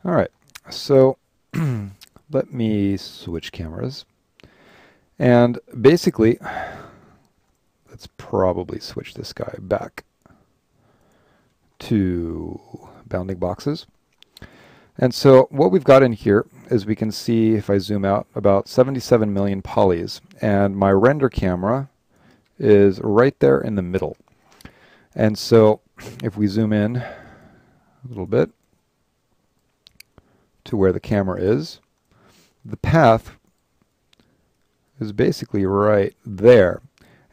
All right, so let me switch cameras. And basically, let's probably switch this guy back to bounding boxes. And so what we've got in here is we can see, if I zoom out, about 77 million polys. And my render camera is right there in the middle. And so if we zoom in a little bit to where the camera is, the path is basically right there.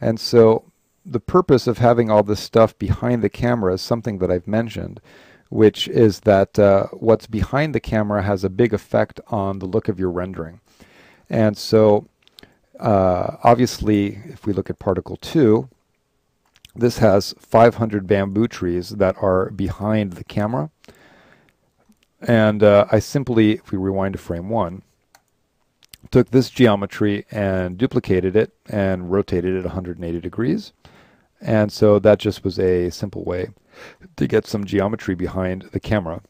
And so the purpose of having all this stuff behind the camera is something that I've mentioned, which is that what's behind the camera has a big effect on the look of your rendering. And so obviously, if we look at particle 2, this has 500 bamboo trees that are behind the camera. And I simply, if we rewind to frame 1, took this geometry and duplicated it and rotated it 180 degrees. And so that just was a simple way to get some geometry behind the camera.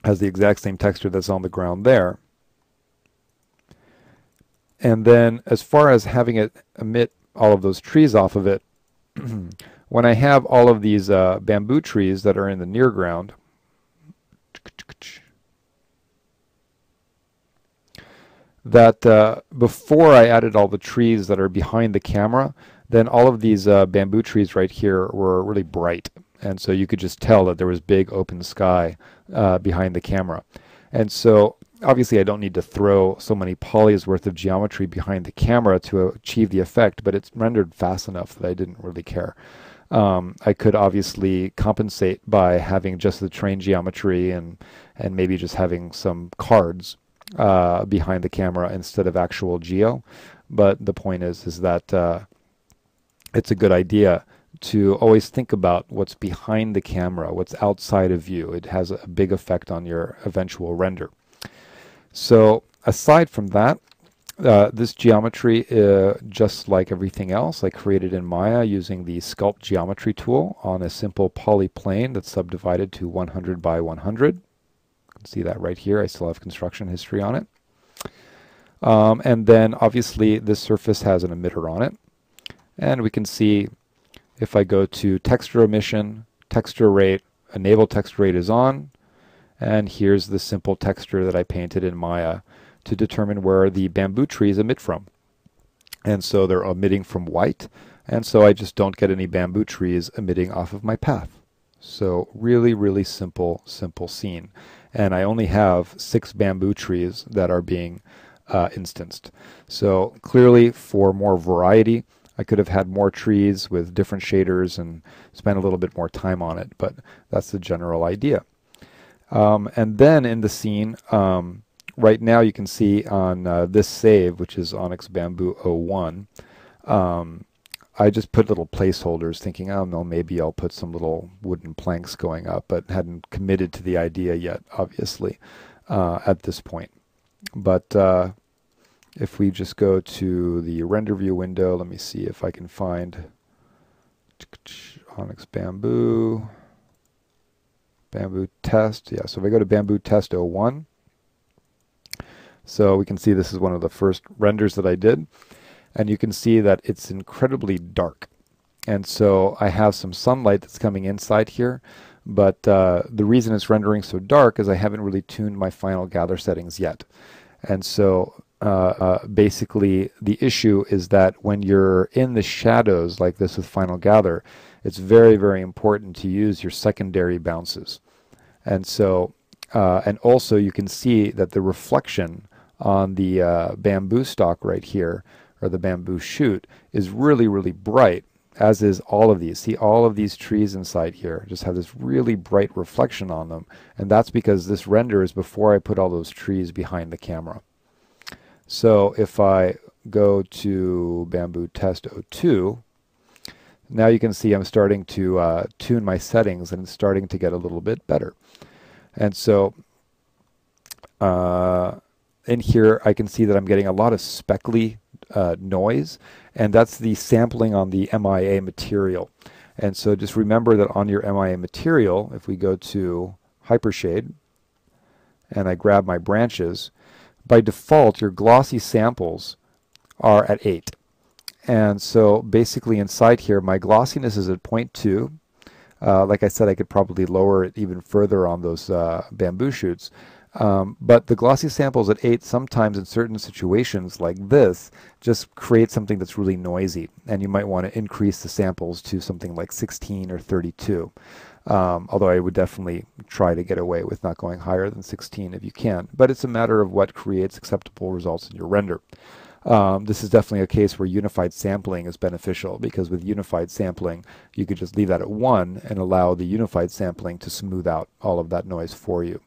Has the exact same texture that's on the ground there. And then as far as having it emit all of those trees off of it, when I have all of these bamboo trees that are in the near ground, that before I added all the trees that are behind the camera, then all of these bamboo trees right here were really bright. And so you could just tell that there was big open sky behind the camera. And so obviously I don't need to throw so many polys worth of geometry behind the camera to achieve the effect, but it's rendered fast enough that I didn't really care. I could obviously compensate by having just the terrain geometry and maybe just having some cards behind the camera instead of actual geo. But the point is that it's a good idea to always think about what's behind the camera, what's outside of you. It has a big effect on your eventual render. So aside from that, this geometry, just like everything else, I created in Maya using the Sculpt Geometry tool on a simple polyplane that's subdivided to 100 by 100. You can see that right here. I still have construction history on it. And then obviously this surface has an emitter on it. And we can see if I go to texture emission, texture rate, enable texture rate is on. And here's the simple texture that I painted in Maya to determine where the bamboo trees emit from. And so they're emitting from white. And so I just don't get any bamboo trees emitting off of my path. So really, really simple scene. And I only have 6 bamboo trees that are being instanced. So clearly for more variety, I could have had more trees with different shaders and spent a little bit more time on it, but that's the general idea. And then in the scene, right now you can see on this save, which is Onyx Bamboo 01, I just put little placeholders thinking, oh no, maybe I'll put some little wooden planks going up, but hadn't committed to the idea yet, obviously, at this point. But if we just go to the render view window, let me see if I can find Onyx Bamboo, Bamboo Test. Yeah, so if I go to Bamboo Test 01, so we can see this is one of the first renders that I did. And you can see that it's incredibly dark. And so I have some sunlight that's coming inside here. But the reason it's rendering so dark is I haven't really tuned my final gather settings yet. And so basically the issue is that when you're in the shadows like this with Final Gather, it's very, very important to use your secondary bounces. And so, and also you can see that the reflection on the bamboo stalk right here, or the bamboo shoot, is really, really bright, as is all of these. See, all of these trees inside here just have this really bright reflection on them. And that's because this render is before I put all those trees behind the camera. So if I go to Bamboo Test 02, now you can see I'm starting to tune my settings, and it's starting to get a little bit better. And so in here I can see that I'm getting a lot of speckly noise, and that's the sampling on the MIA material. And so just remember that on your MIA material, if we go to Hypershade, and I grab my branches, by default your glossy samples are at 8. And so basically inside here my glossiness is at 0.2. Like I said, I could probably lower it even further on those bamboo shoots. But the glossy samples at 8 sometimes in certain situations like this just create something that's really noisy, and you might want to increase the samples to something like 16 or 32. Although I would definitely try to get away with not going higher than 16 if you can. But it's a matter of what creates acceptable results in your render. This is definitely a case where unified sampling is beneficial, because with unified sampling you could just leave that at 1 and allow the unified sampling to smooth out all of that noise for you.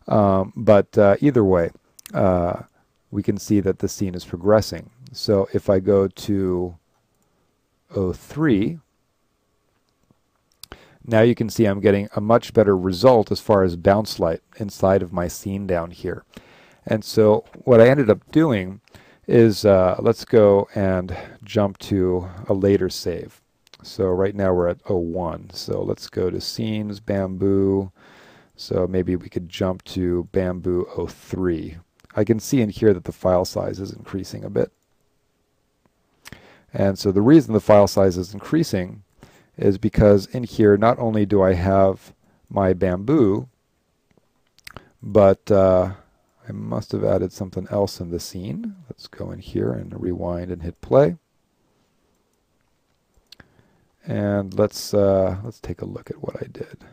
But either way, we can see that the scene is progressing. So if I go to 03, now you can see I'm getting a much better result as far as bounce light inside of my scene down here. And so what I ended up doing is, let's go and jump to a later save. So right now we're at 01. So let's go to Scenes, Bamboo. So maybe we could jump to Bamboo 03. I can see in here that the file size is increasing a bit. And so the reason the file size is increasing is because in here not only do I have my bamboo, but I must have added something else in the scene. Let's go in here and rewind and hit play. And let's take a look at what I did.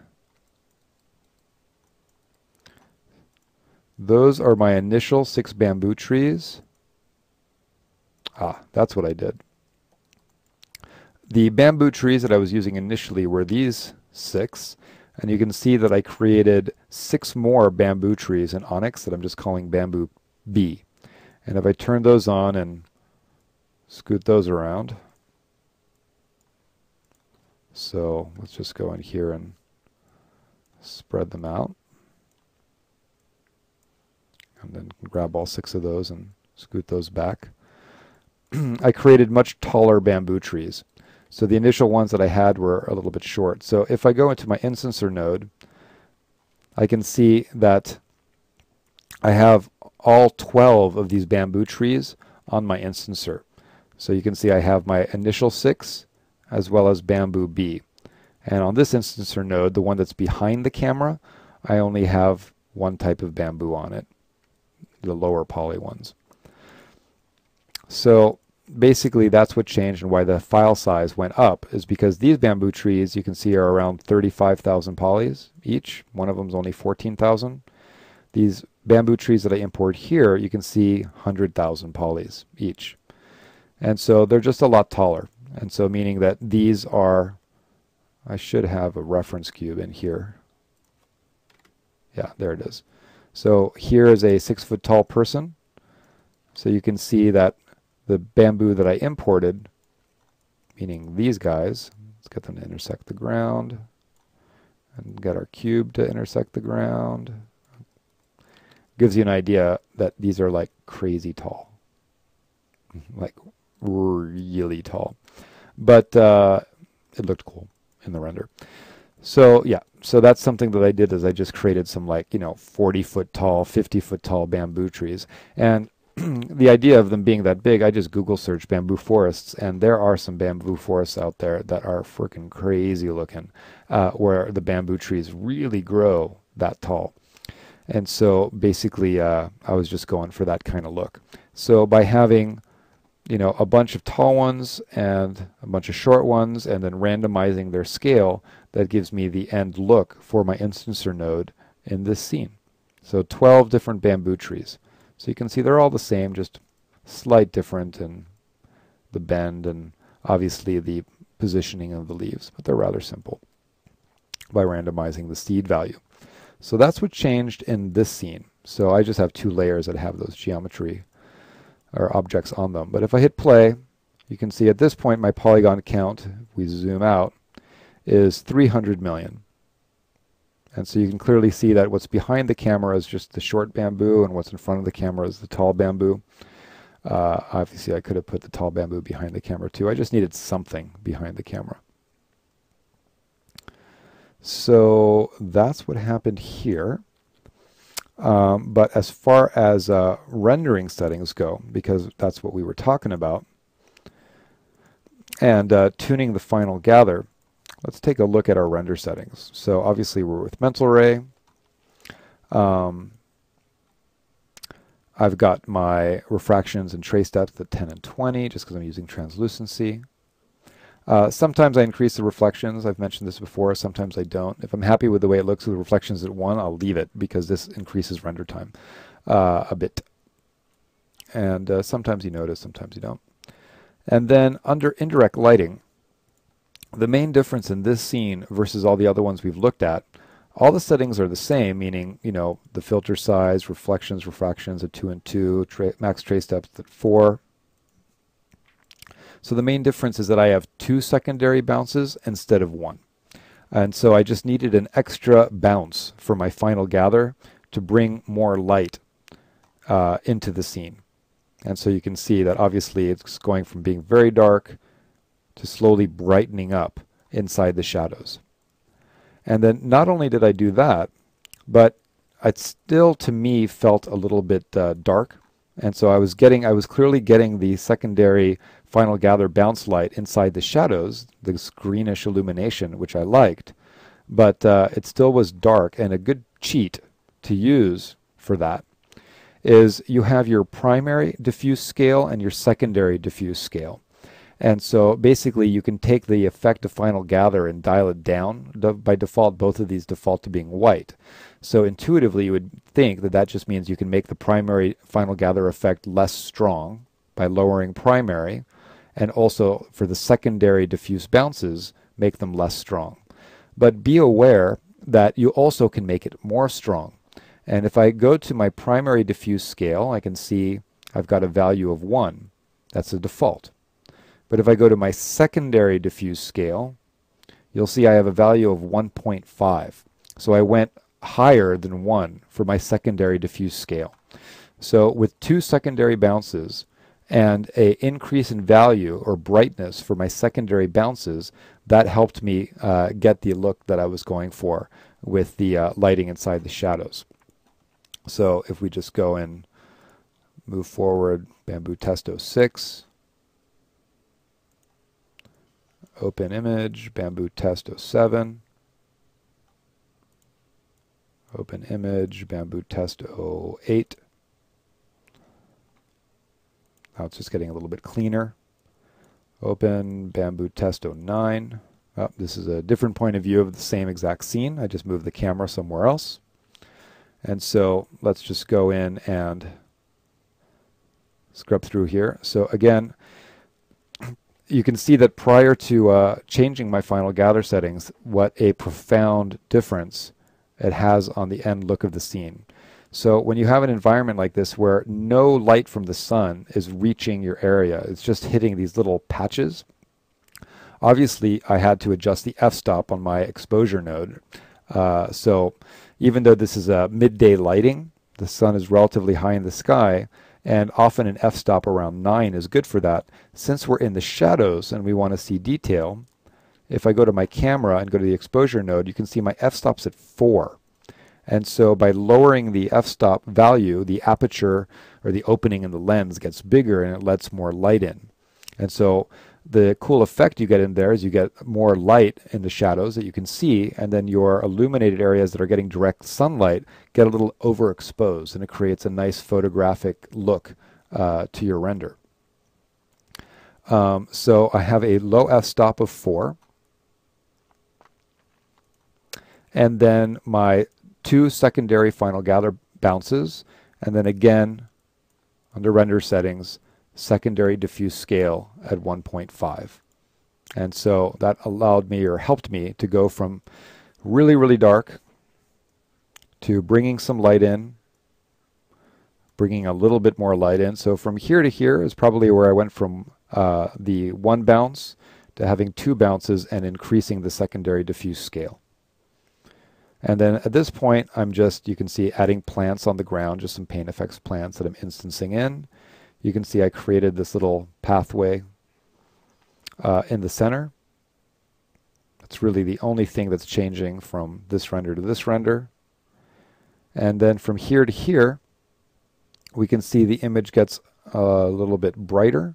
Those are my initial 6 bamboo trees. Ah, that's what I did. The bamboo trees that I was using initially were these 6, and you can see that I created 6 more bamboo trees in Onyx that I'm just calling Bamboo B. And if I turn those on and scoot those around, so let's just go in here and spread them out. And then grab all 6 of those and scoot those back. I created much taller bamboo trees. So the initial ones that I had were a little bit short. So if I go into my instancer node, I can see that I have all 12 of these bamboo trees on my instancer. So you can see I have my initial 6 as well as Bamboo B. And on this instancer node, the one that's behind the camera, I only have one type of bamboo on it, the lower poly ones. So basically that's what changed, and why the file size went up is because these bamboo trees you can see are around 35,000 polys each. One of them is only 14,000. These bamboo trees that I import here, you can see 100,000 polys each. And so they're just a lot taller. And so meaning that these are, I should have a reference cube in here. Yeah, there it is. So here is a 6-foot tall person. So you can see that the bamboo that I imported, meaning these guys, let's get them to intersect the ground and get our cube to intersect the ground. Gives you an idea that these are like crazy tall, like really tall. But it looked cool in the render. So yeah, so that's something that I did, is I just created some, like, 40-foot tall, 50-foot tall bamboo trees. And the idea of them being that big, I just Google search bamboo forests, and there are some bamboo forests out there that are freaking crazy looking, where the bamboo trees really grow that tall. And so basically I was just going for that kind of look. So by having a bunch of tall ones and a bunch of short ones, and then randomizing their scale, that gives me the end look for my instancer node in this scene. So 12 different bamboo trees. So you can see they're all the same, just slight different in the bend and obviously the positioning of the leaves, but they're rather simple by randomizing the seed value. So that's what changed in this scene. So I just have 2 layers that have those geometry or objects on them. But if I hit play, you can see at this point my polygon count, if we zoom out, is 300 million. And so you can clearly see that what's behind the camera is just the short bamboo, and what's in front of the camera is the tall bamboo. Obviously I could have put the tall bamboo behind the camera too. I just needed something behind the camera. So that's what happened here. But as far as rendering settings go, because that's what we were talking about, and tuning the final gather, let's take a look at our render settings. So obviously we're with Mental Ray. I've got my refractions and trace depth at 10 and 20 just because I'm using translucency. Sometimes I increase the reflections. I've mentioned this before. Sometimes I don't. If I'm happy with the way it looks with the reflections at 1, I'll leave it because this increases render time a bit. And sometimes you notice, sometimes you don't. And then under indirect lighting, the main difference in this scene versus all the other ones we've looked at, all the settings are the same, meaning, you know, the filter size, reflections, refractions at 2 and 2, max trace depth at 4. So the main difference is that I have 2 secondary bounces instead of 1. And so I just needed an extra bounce for my final gather to bring more light into the scene. And so you can see that obviously it's going from being very dark to slowly brightening up inside the shadows. And then not only did I do that, but it still to me felt a little bit dark. And so I was clearly getting the secondary final gather bounce light inside the shadows, this greenish illumination, which I liked. But it still was dark, and a good cheat to use for that is you have your primary diffuse scale and your secondary diffuse scale. And so basically you can take the effect of final gather and dial it down. By default, both of these default to being white. So intuitively you would think that that just means you can make the primary final gather effect less strong by lowering primary, and also for the secondary diffuse bounces, make them less strong. But be aware that you also can make it more strong. And if I go to my primary diffuse scale, I can see I've got a value of 1. That's the default. But if I go to my secondary diffuse scale, you'll see I have a value of 1.5. So I went higher than 1 for my secondary diffuse scale. So with 2 secondary bounces and an increase in value or brightness for my secondary bounces, that helped me get the look that I was going for with the lighting inside the shadows. So if we just go and move forward, Bamboo Test 06, open image, Bamboo Test 07, open image, Bamboo Test 08. Now it's just getting a little bit cleaner. Open Bamboo Test 09. Oh, this is a different point of view of the same exact scene. I just moved the camera somewhere else. And so let's just go in and scrub through here. So again, you can see that prior to changing my final gather settings, what a profound difference it has on the end look of the scene. So when you have an environment like this where no light from the sun is reaching your area, it's just hitting these little patches. Obviously, I had to adjust the f-stop on my exposure node. So even though this is a midday lighting, the sun is relatively high in the sky, and often an f-stop around 9 is good for that. Since we're in the shadows and we want to see detail, if I go to my camera and go to the exposure node, you can see my f-stop's at 4. And so by lowering the f-stop value, the aperture or the opening in the lens gets bigger and it lets more light in. And so the cool effect you get in there is you get more light in the shadows that you can see, and then your illuminated areas that are getting direct sunlight get a little overexposed, and it creates a nice photographic look to your render. So I have a low f-stop of 4, and then my 2 secondary final gather bounces, and then again under render settings, secondary diffuse scale at 1.5. And so that allowed me or helped me to go from really, really dark to bringing some light in, bringing a little bit more light in. So from here to here is probably where I went from the 1 bounce to having 2 bounces and increasing the secondary diffuse scale. And then at this point, I'm just, you can see, adding plants on the ground, just some Paint Effects plants that I'm instancing in. You can see I created this little pathway in the center. That's really the only thing that's changing from this render to this render. And then from here to here, we can see the image gets a little bit brighter.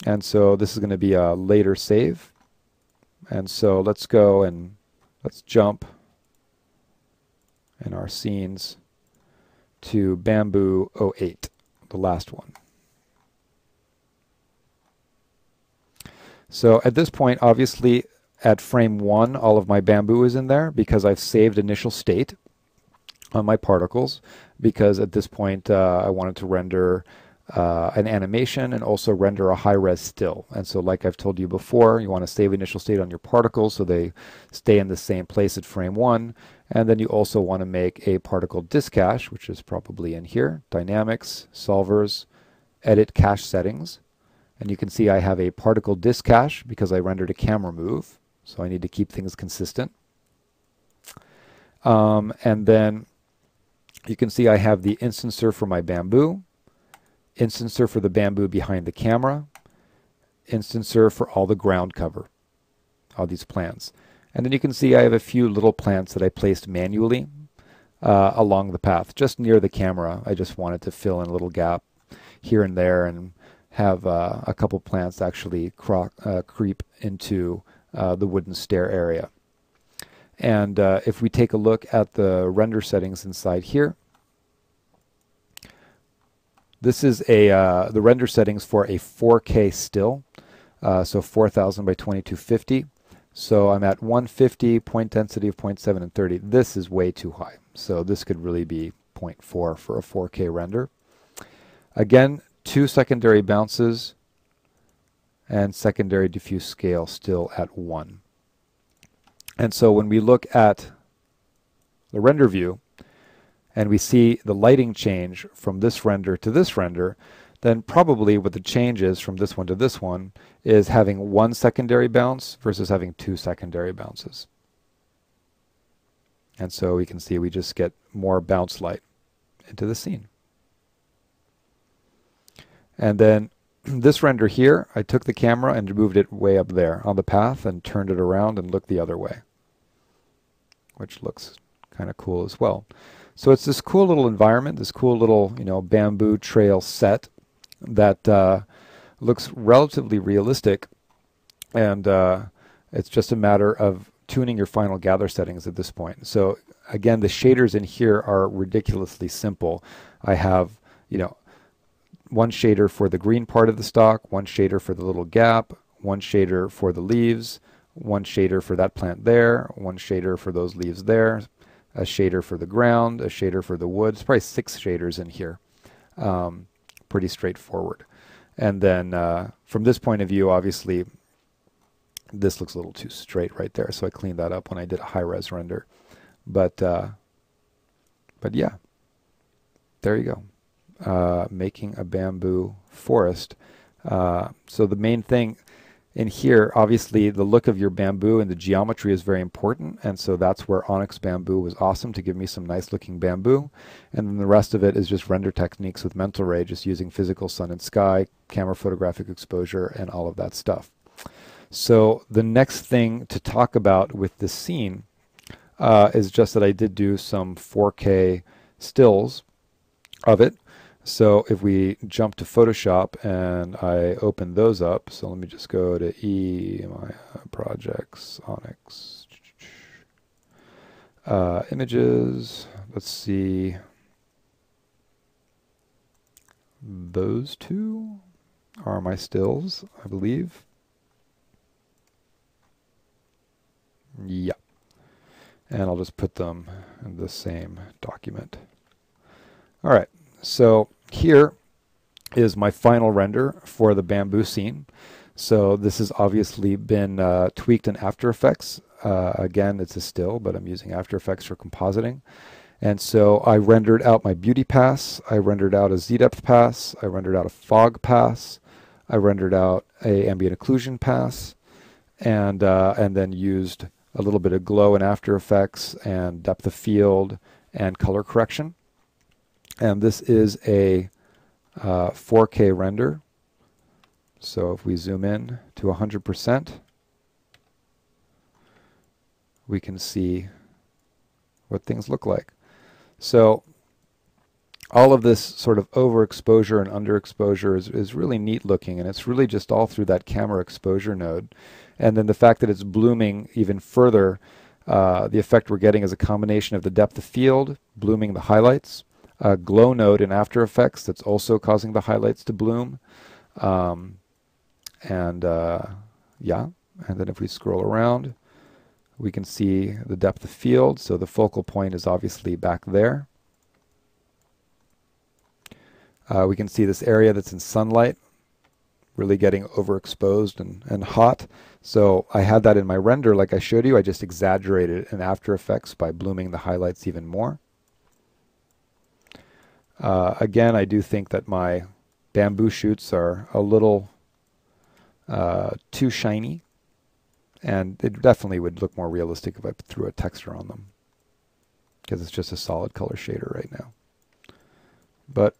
And so this is going to be a later save. And so let's go and let's jump in our scenes to Bamboo 08, the last one. So at this point, obviously, at frame 1, all of my bamboo is in there because I've saved initial state on my particles, because at this point I wanted to render an animation and also render a high-res still. And so like I've told you before, you want to save initial state on your particles so they stay in the same place at frame 1. And then you also want to make a particle disk cache, which is probably in here, Dynamics, Solvers, Edit Cache Settings. And you can see I have a particle disk cache because I rendered a camera move. So I need to keep things consistent. And then you can see I have the instancer for my bamboo, instancer for the bamboo behind the camera, instancer for all the ground cover, all these plants. And then you can see I have a few little plants that I placed manually along the path, just near the camera. I just wanted to fill in a little gap here and there and have a couple plants actually creep into the wooden stair area. And if we take a look at the render settings inside here, this is the render settings for a 4K still, so 4000 by 2250. So I'm at 150, point density of 0.7 and 30. This is way too high. So this could really be 0.4 for a 4K render. Again, 2 secondary bounces and secondary diffuse scale still at 1. And so when we look at the render view and we see the lighting change from this render to this render, then probably what the change is from this one to this one is having 1 secondary bounce versus having 2 secondary bounces. And so we can see we just get more bounce light into the scene. And then this render here, I took the camera and moved it way up there on the path and turned it around and looked the other way, which looks kind of cool as well. So it's this cool little environment, this cool little, bamboo trail set that looks relatively realistic, and it's just a matter of tuning your final gather settings at this point. So again, the shaders in here are ridiculously simple. I have, one shader for the green part of the stalk, one shader for the little gap, one shader for the leaves, one shader for that plant there, one shader for those leaves there, a shader for the ground, a shader for the wood. It's probably 6 shaders in here. Pretty straightforward. And then from this point of view, obviously, this looks a little too straight right there, so I cleaned that up when I did a high-res render. But yeah, there you go. Making a bamboo forest. So the main thing in here, obviously the look of your bamboo and the geometry is very important, and so that's where Onyx Bamboo was awesome to give me some nice looking bamboo. And then the rest of it is just render techniques with Mental Ray, just using physical sun and sky, camera photographic exposure, and all of that stuff. So the next thing to talk about with this scene is just that I did do some 4K stills of it. So if we jump to Photoshop and I open those up, so let me just go to my projects, Onyx, images, let's see, those two are my stills, I believe. Yeah. And I'll just put them in the same document. All right. So here is my final render for the bamboo scene. So this has obviously been tweaked in After Effects. Again, it's a still, but I'm using After Effects for compositing. And so I rendered out my beauty pass. I rendered out a Z-depth pass. I rendered out a fog pass. I rendered out a ambient occlusion pass, and then used a little bit of glow in After Effects and depth of field and color correction. And this is a 4K render. So if we zoom in to 100%, we can see what things look like. So all of this sort of overexposure and underexposure is really neat looking, and it's really just all through that camera exposure node. And then the fact that it's blooming even further, the effect we're getting is a combination of the depth of field, blooming the highlights, a glow node in After Effects that's also causing the highlights to bloom. Yeah, and then if we scroll around, we can see the depth of field. So the focal point is obviously back there. We can see this area that's in sunlight really getting overexposed and hot. So I had that in my render like I showed you. I just exaggerated it in After Effects by blooming the highlights even more. Again, I do think that my bamboo shoots are a little too shiny, and it definitely would look more realistic if I threw a texture on them, because it's just a solid color shader right now. But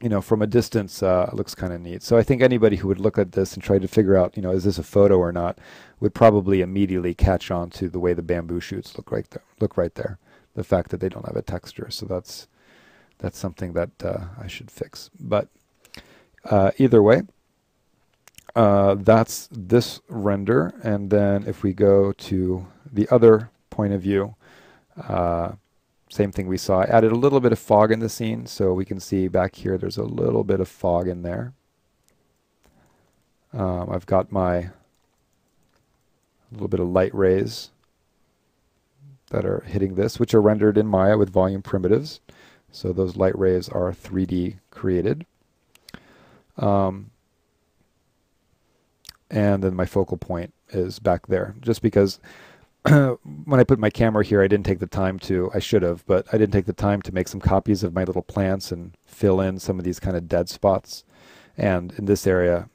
you know, from a distance, it looks kind of neat. So I think anybody who would look at this and try to figure out, you know, is this a photo or not, would probably immediately catch on to the way the bamboo shoots look right there. Look right there. The fact that they don't have a texture. So that's something that I should fix. But either way, that's this render. And then if we go to the other point of view, same thing we saw. I added a little bit of fog in the scene, so we can see back here there's a little bit of fog in there. I've got my little bit of light rays that are hitting this, which are rendered in Maya with volume primitives. So those light rays are 3D created. And then my focal point is back there, just because when I put my camera here, I didn't take the time to, I should have, but I didn't take the time to make some copies of my little plants and fill in some of these kind of dead spots. And in this area,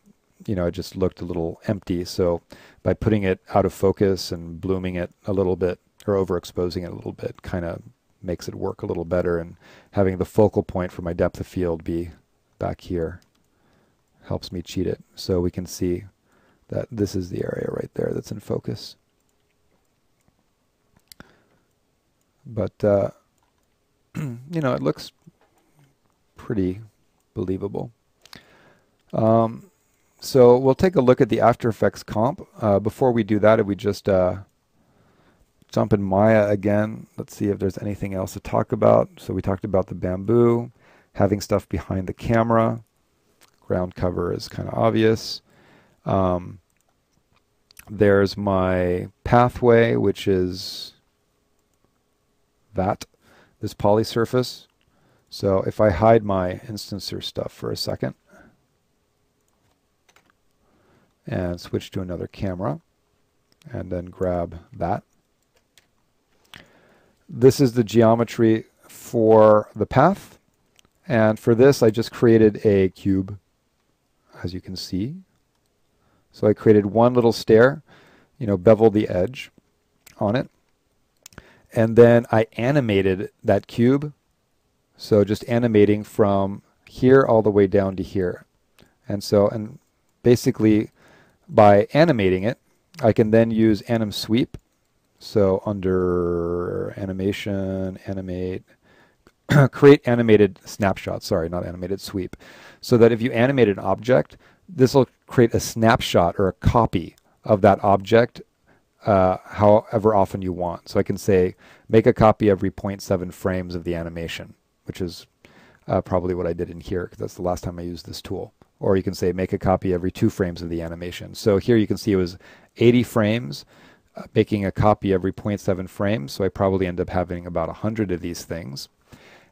you know, it just looked a little empty. So by putting it out of focus and blooming it a little bit, or overexposing it a little bit, kind of makes it work a little better. And having the focal point for my depth of field be back here helps me cheat it. So we can see that this is the area right there that's in focus. But, you know, it looks pretty believable. So we'll take a look at the After Effects comp. Before we do that, if we just jump in Maya again, let's see if there's anything else to talk about. So we talked about the bamboo, having stuff behind the camera. Ground cover is kind of obvious. There's my pathway, which is this poly surface. So if I hide my instancer stuff for a second and switch to another camera and then grab that. This is the geometry for the path, and for this I just created a cube, as you can see. So I created one little stair, you know, beveled the edge on it. And then I animated that cube. So just animating from here all the way down to here. And so, and basically by animating it, I can then use anim sweep. So under animation, animate, create animated snapshot. Sorry, not animated sweep. So that if you animate an object, this will create a snapshot or a copy of that object however often you want. So I can say make a copy every 0.7 frames of the animation, which is probably what I did in here, because that's the last time I used this tool. Or you can say make a copy every 2 frames of the animation. So here you can see it was 80 frames, making a copy every 0.7 frames. So I probably end up having about 100 of these things.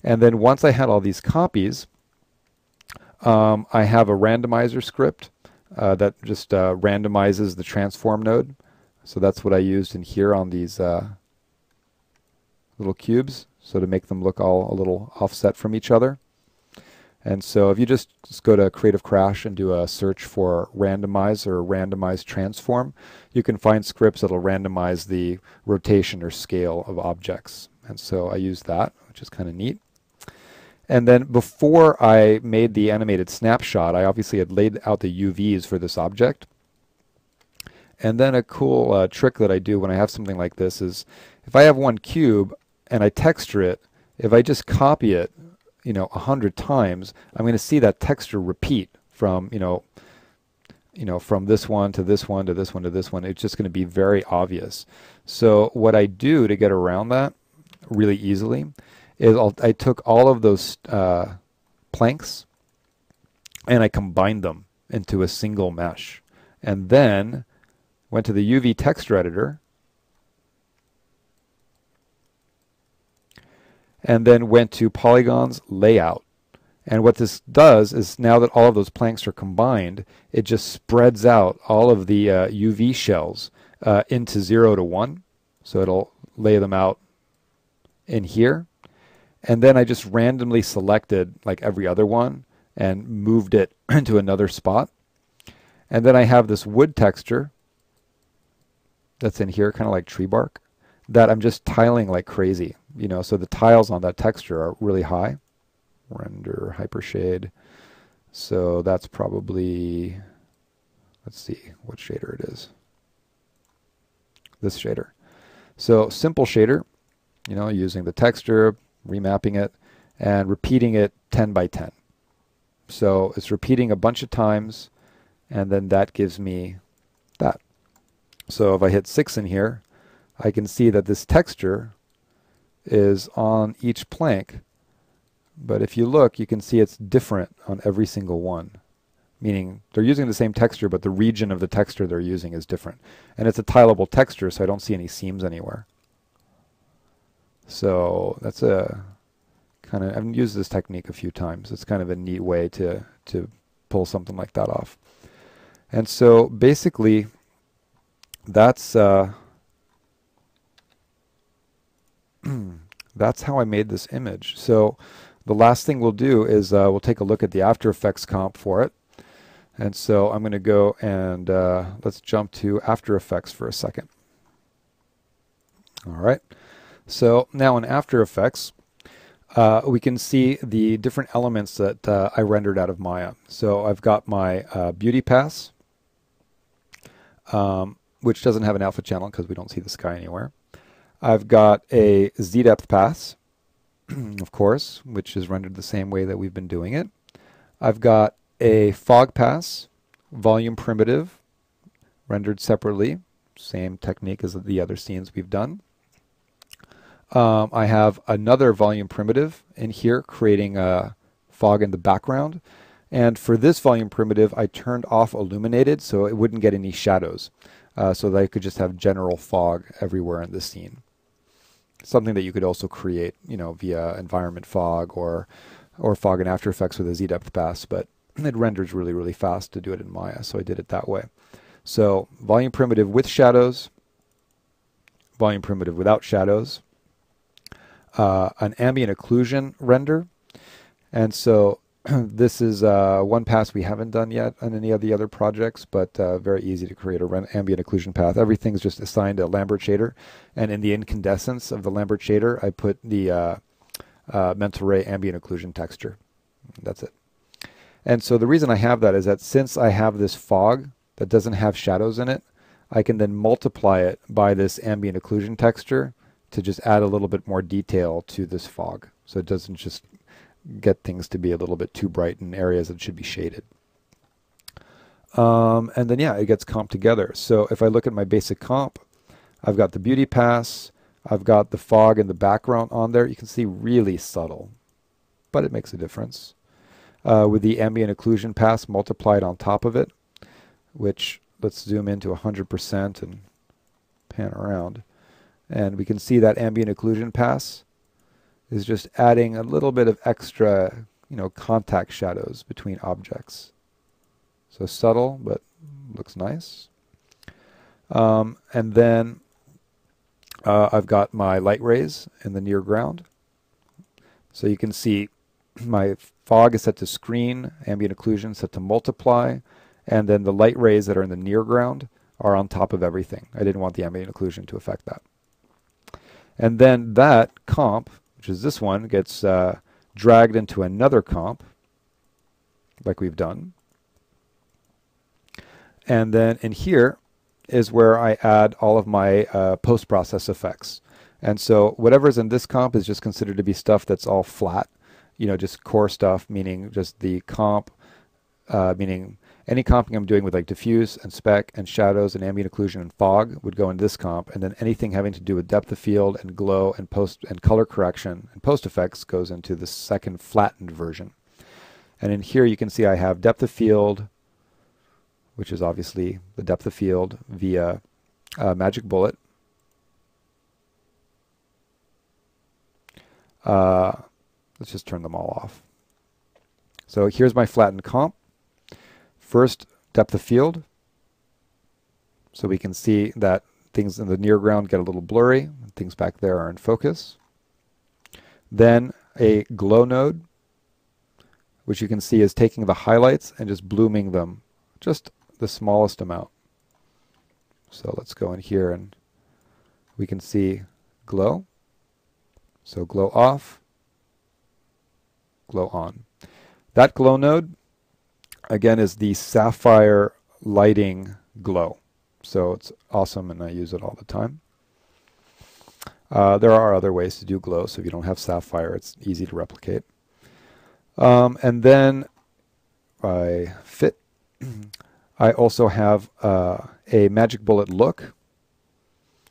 And then once I had all these copies, I have a randomizer script that just randomizes the transform node. So that's what I used in here on these little cubes, so to make them look all a little offset from each other. And so if you just go to Creative Crash and do a search for randomize or randomize transform, you can find scripts that will randomize the rotation or scale of objects. And so I used that, which is kind of neat. And then before I made the animated snapshot, I obviously had laid out the UVs for this object. And then a cool trick that I do when I have something like this is if I have one cube, and I texture it, if I just copy it, 100 times, I'm going to see that texture repeat from, from this one to this one to this one to this one. It's just going to be very obvious. So what I do to get around that really easily is I took all of those planks and I combined them into a single mesh, and then went to the UV texture editor and then went to polygons, layout. And what this does is, now that all of those planks are combined, it just spreads out all of the UV shells into 0 to 1. So it'll lay them out in here. And then I just randomly selected like every other one and moved it into another spot. And then I have this wood texture that's in here, kind of like tree bark, that I'm just tiling like crazy. So the tiles on that texture are really high. Render hypershade. So that's probably, let's see what shader it is. This shader. So simple shader, using the texture, remapping it, and repeating it 10 by 10. So it's repeating a bunch of times, and then that gives me that. So if I hit 6 in here, I can see that this texture is on each plank. But if you look, you can see it's different on every single one. Meaning they're using the same texture, but the region of the texture they're using is different. And it's a tileable texture, so I don't see any seams anywhere. So that's a kind of, I've used this technique a few times. It's kind of a neat way to pull something like that off. And so basically, that's that's how I made this image. So the last thing we'll do is we'll take a look at the After Effects comp for it. And so I'm going to go and let's jump to After Effects for a second. All right. So now in After Effects, we can see the different elements that I rendered out of Maya. So I've got my beauty pass, which doesn't have an alpha channel because we don't see the sky anywhere. I've got a Z-depth pass, of course, which is rendered the same way that we've been doing it. I've got a fog pass, volume primitive, rendered separately, same technique as the other scenes we've done. I have another volume primitive in here creating a fog in the background. And for this volume primitive, I turned off illuminated so it wouldn't get any shadows, so that I could just have general fog everywhere in the scene. Something that you could also create, via environment fog or fog in After Effects with a Z-depth pass, but it renders really, really fast to do it in Maya, so I did it that way. So volume primitive with shadows, volume primitive without shadows, an ambient occlusion render, and so this is one pass we haven't done yet on any of the other projects, but very easy to create a ambient occlusion path. Everything's just assigned a Lambert shader, and in the incandescence of the Lambert shader, I put the mental ray ambient occlusion texture. That's it. And so the reason I have that is that since I have this fog that doesn't have shadows in it, I can then multiply it by this ambient occlusion texture to just add a little bit more detail to this fog. So it doesn't just get things to be a little bit too bright in areas that should be shaded. And then, yeah, it gets comped together. So if I look at my basic comp, I've got the beauty pass, I've got the fog in the background on there. You can see really subtle, but it makes a difference. With the ambient occlusion pass multiplied on top of it, which let's zoom into 100% and pan around. And we can see that ambient occlusion pass is just adding a little bit of extra, contact shadows between objects. So subtle, but looks nice. And then I've got my light rays in the near ground. So you can see my fog is set to screen, ambient occlusion set to multiply, and then the light rays that are in the near ground are on top of everything. I didn't want the ambient occlusion to affect that. And then that comp, which is this one, gets dragged into another comp, like we've done. And then in here is where I add all of my post-process effects. And so whatever's in this comp is just considered to be stuff that's all flat, just core stuff, meaning just the comp, meaning any comping I'm doing with like diffuse and spec and shadows and ambient occlusion and fog would go in this comp, and then anything having to do with depth of field and glow and post and color correction and post effects goes into the second flattened version. And in here you can see I have depth of field, which is obviously the depth of field via Magic Bullet. Let's just turn them all off. So here's my flattened comp. First, depth of field. So we can see that things in the near ground get a little blurry, and things back there are in focus. Then a glow node, which you can see is taking the highlights and just blooming them just the smallest amount. So let's go in here and we can see glow. So glow off, glow on. That glow node, again, is the sapphire lighting glow. So it's awesome and I use it all the time. There are other ways to do glow, so if you don't have sapphire, it's easy to replicate. And then by fit, I also have a Magic Bullet look.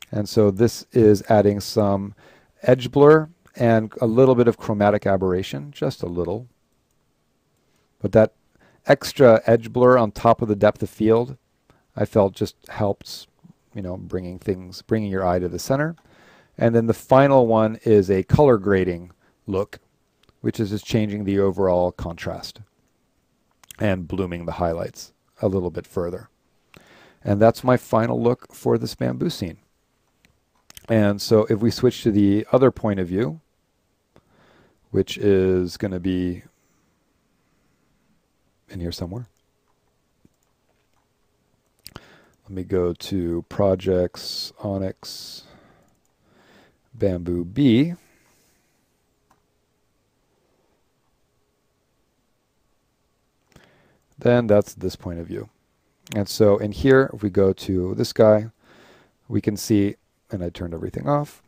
And so this is adding some edge blur and a little bit of chromatic aberration, just a little. But that extra edge blur on top of the depth of field, I felt just helps, bringing your eye to the center. And then the final one is a color grading look, which is just changing the overall contrast and blooming the highlights a little bit further. And that's my final look for this bamboo scene. And so if we switch to the other point of view, which is going to be in here somewhere. Let me go to Projects, Onyx, Bamboo B. Then that's this point of view. And so in here, if we go to this guy, we can see, and I turned everything off,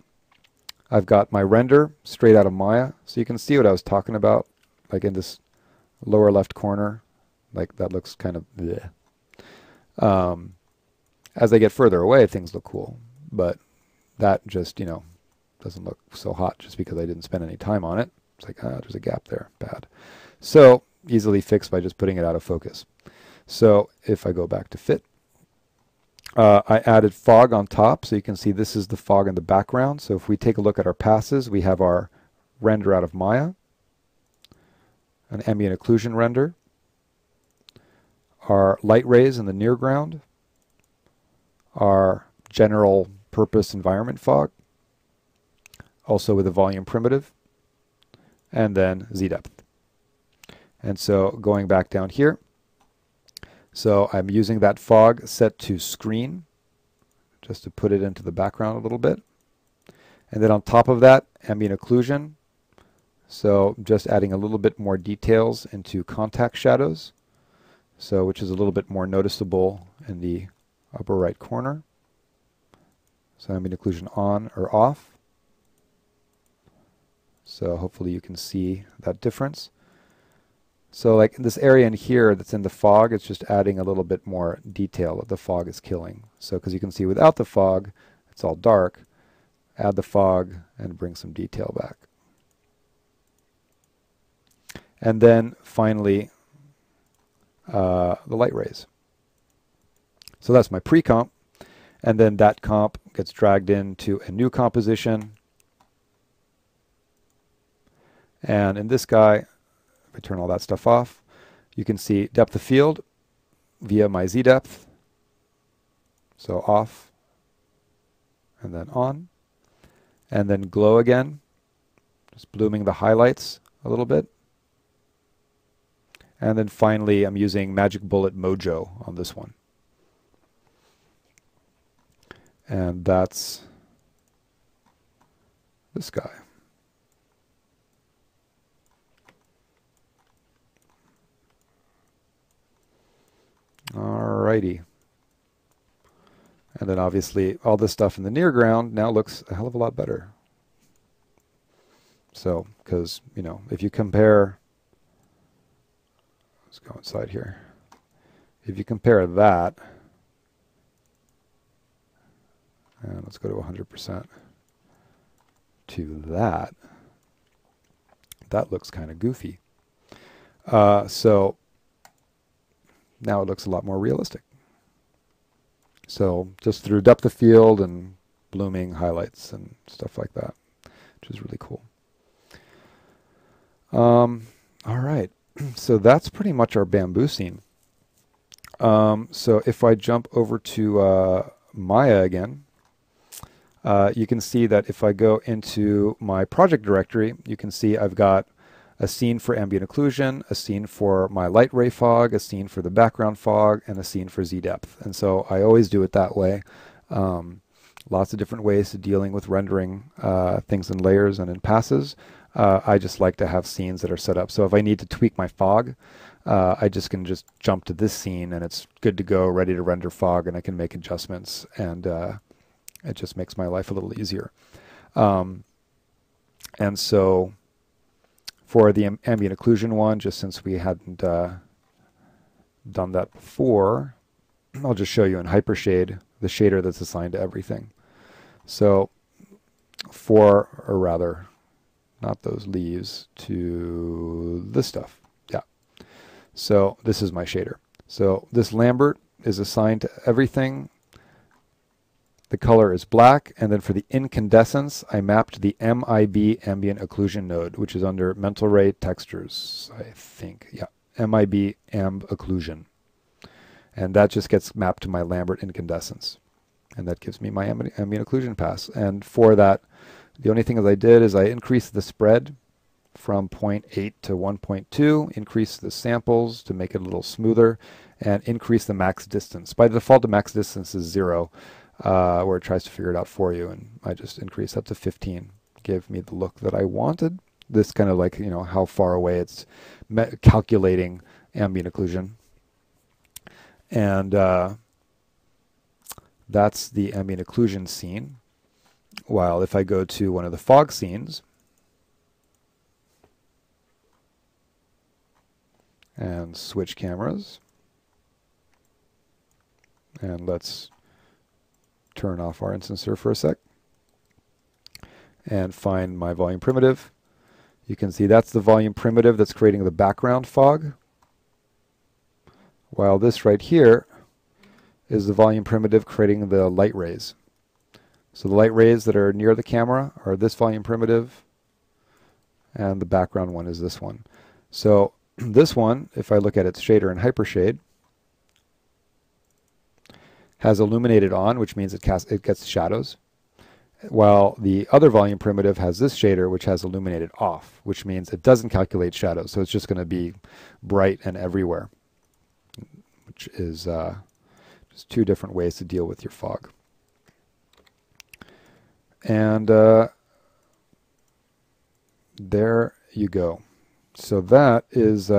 I've got my render straight out of Maya. So you can see what I was talking about, like in this lower left corner, like that looks kind of bleh. As I get further away, things look cool, but that just, doesn't look so hot just because I didn't spend any time on it. It's like, there's a gap there, bad. So easily fixed by just putting it out of focus. So if I go back to fit, I added fog on top, so you can see this is the fog in the background. So if we take a look at our passes, we have our render out of Maya, an ambient occlusion render, our light rays in the near ground, our general purpose environment fog, also with a volume primitive, and then z-depth. And so going back down here, so I'm using that fog set to screen, just to put it into the background a little bit. And then on top of that, ambient occlusion. So just adding a little bit more details into contact shadows, so which is a little bit more noticeable in the upper right corner. So ambient occlusion on or off. So hopefully you can see that difference. So like in this area in here that's in the fog, it's just adding a little bit more detail that the fog is killing. So because you can see without the fog, it's all dark. Add the fog and bring some detail back. And then finally, the light rays. So that's my pre-comp. And then that comp gets dragged into a new composition. And in this guy, if I turn all that stuff off, you can see depth of field via my z-depth. So off and then on. And then glow again, just blooming the highlights a little bit. And then finally, I'm using Magic Bullet Mojo on this one. And that's this guy. Alrighty. And then obviously all this stuff in the near ground now looks a hell of a lot better. So, because, you know, if you compare, let's go inside here. If you compare that, and let's go to 100%, to that, that looks kind of goofy. So now it looks a lot more realistic. So just through depth of field and blooming highlights and stuff like that, which is really cool. All right, so that's pretty much our bamboo scene. So if I jump over to Maya again, you can see that if I go into my project directory, you can see I've got a scene for ambient occlusion, a scene for my light ray fog, a scene for the background fog, and a scene for Z-depth. And so I always do it that way. Lots of different ways to dealing with rendering things in layers and in passes. I just like to have scenes that are set up. So if I need to tweak my fog, I can just jump to this scene and it's good to go, ready to render fog, and I can make adjustments, and it just makes my life a little easier. And so for the ambient occlusion one, just since we hadn't done that before, I'll just show you in Hypershade the shader that's assigned to everything. So or rather, not those leaves, to this stuff. Yeah. So this is my shader. So this Lambert is assigned to everything. The color is black, and then for the incandescence, I mapped the MIB ambient occlusion node, which is under Mental Ray Textures, I think. Yeah, MIB amb occlusion. And that just gets mapped to my Lambert incandescence. And that gives me my ambient occlusion pass. And for that, the only thing that I did is I increased the spread from 0.8 to 1.2, increased the samples to make it a little smoother, and increased the max distance. By default, the max distance is 0. Where it tries to figure it out for you, and I just increased that to 15. Give me the look that I wanted. This kind of like, you know, how far away it's calculating ambient occlusion. And that's the ambient occlusion scene. While if I go to one of the fog scenes, and switch cameras, and let's turn off our instancer for a sec and find my volume primitive. You can see that's the volume primitive that's creating the background fog, while this right here is the volume primitive creating the light rays. So the light rays that are near the camera are this volume primitive, and the background one is this one. So this one, if I look at its shader in Hypershade, has illuminated on, which means it gets shadows, while the other volume primitive has this shader, which has illuminated off, which means it doesn't calculate shadows. So it's just going to be bright and everywhere, which is just two different ways to deal with your fog. And there you go. So that is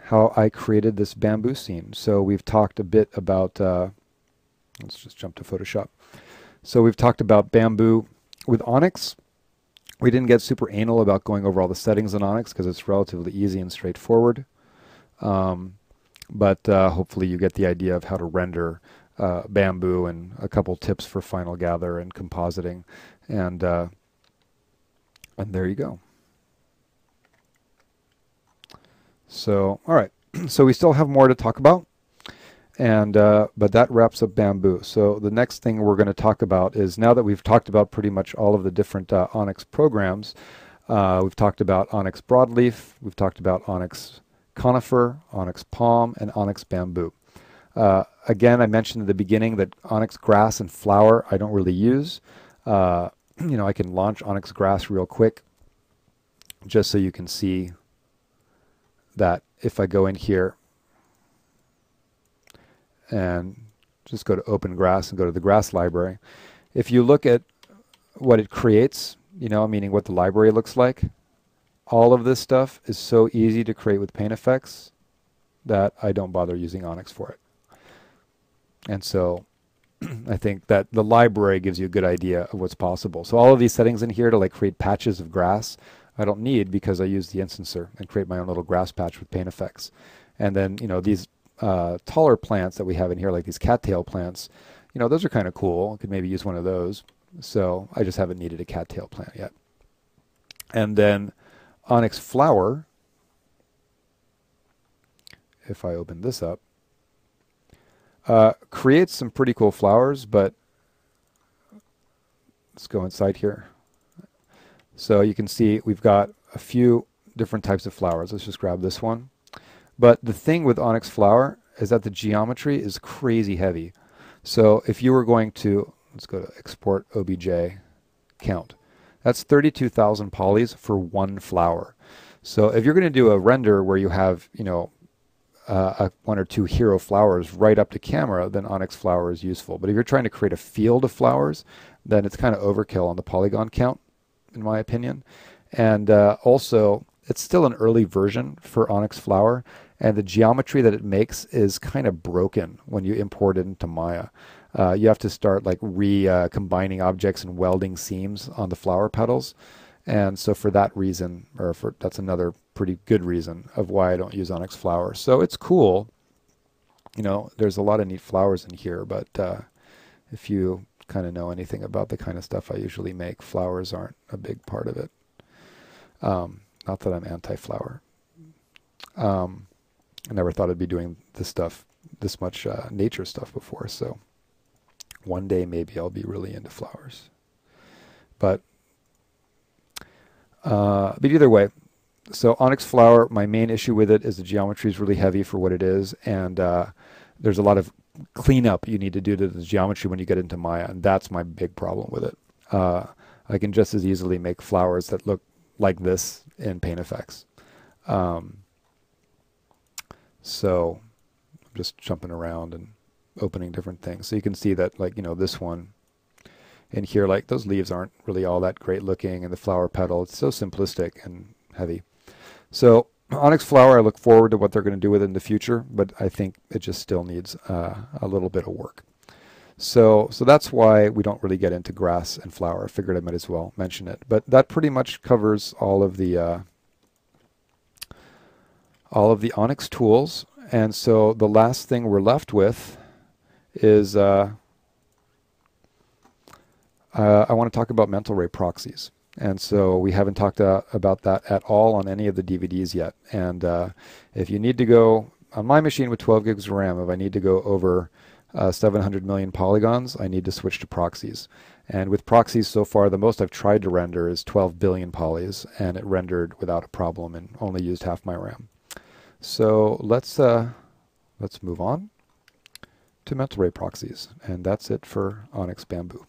how I created this bamboo scene. So we've talked a bit about, let's just jump to Photoshop. So we've talked about bamboo with Onyx. We didn't get super anal about going over all the settings in Onyx because it's relatively easy and straightforward. But hopefully you get the idea of how to render bamboo and a couple tips for final gather and compositing. And there you go. So, all right. So we still have more to talk about, and but that wraps up bamboo. So the next thing we're going to talk about is, now that we've talked about pretty much all of the different Onyx programs, we've talked about Onyx Broadleaf, we've talked about Onyx Conifer, Onyx Palm, and Onyx Bamboo. Again, I mentioned at the beginning that Onyx Grass and Flower I don't really use. You know, I can launch Onyx Grass real quick, just so you can see that if I go in here and just go to Open Grass and go to the Grass library, if you look at what it creates, you know, meaning what the library looks like, all of this stuff is so easy to create with Paint Effects that I don't bother using Onyx for it. And so I think that the library gives you a good idea of what's possible. So all of these settings in here to like create patches of grass, I don't need because I use the instancer and create my own little grass patch with paint effects. And then, you know, these taller plants that we have in here, like these cattail plants, you know, those are kind of cool. I could maybe use one of those. So I just haven't needed a cattail plant yet. And then Onyx Flower, if I open this up, creates some pretty cool flowers, but let's go inside here. So you can see we've got a few different types of flowers. Let's just grab this one. But the thing with Onyx Flower is that the geometry is crazy heavy. So if you were going to, let's go to export OBJ count. That's 32,000 polys for one flower. So if you're going to do a render where you have, you know, one or two hero flowers right up to camera, then Onyx Flower is useful. But if you're trying to create a field of flowers, then it's kind of overkill on the polygon count, in my opinion. And also, it's still an early version for Onyx Flower, and the geometry that it makes is kind of broken when you import it into Maya. You have to start like combining objects and welding seams on the flower petals. And so for that reason, that's another pretty good reason of why I don't use Onyx Flower. So it's cool. You know, there's a lot of neat flowers in here, but if you kind of know anything about the kind of stuff I usually make, flowers aren't a big part of it. Not that I'm anti-flower. I never thought I'd be doing this stuff, this much nature stuff before, so one day maybe I'll be really into flowers. But either way, so Onyx Flower, my main issue with it is the geometry is really heavy for what it is, and there's a lot of cleanup you need to do to the geometry when you get into Maya, and that's my big problem with it. I can just as easily make flowers that look like this in Paint Effects. So I'm just jumping around and opening different things. So you can see that, like, you know, this one in here, like those leaves aren't really all that great looking, and the flower petal, it's so simplistic and heavy. So Onyx Flower, I look forward to what they're going to do with it in the future, but I think it just still needs a little bit of work. So that's why we don't really get into grass and flower. I figured I might as well mention it. But that pretty much covers all of the Onyx tools. And so the last thing we're left with is I want to talk about mental ray proxies. And so we haven't talked about that at all on any of the DVDs yet. And if you need to go, on my machine with 12 gigs of RAM, if I need to go over 700 million polygons, I need to switch to proxies. And with proxies so far, the most I've tried to render is 12 billion polys, and it rendered without a problem and only used half my RAM. So let's move on to mental ray proxies, and that's it for Onyx Bamboo.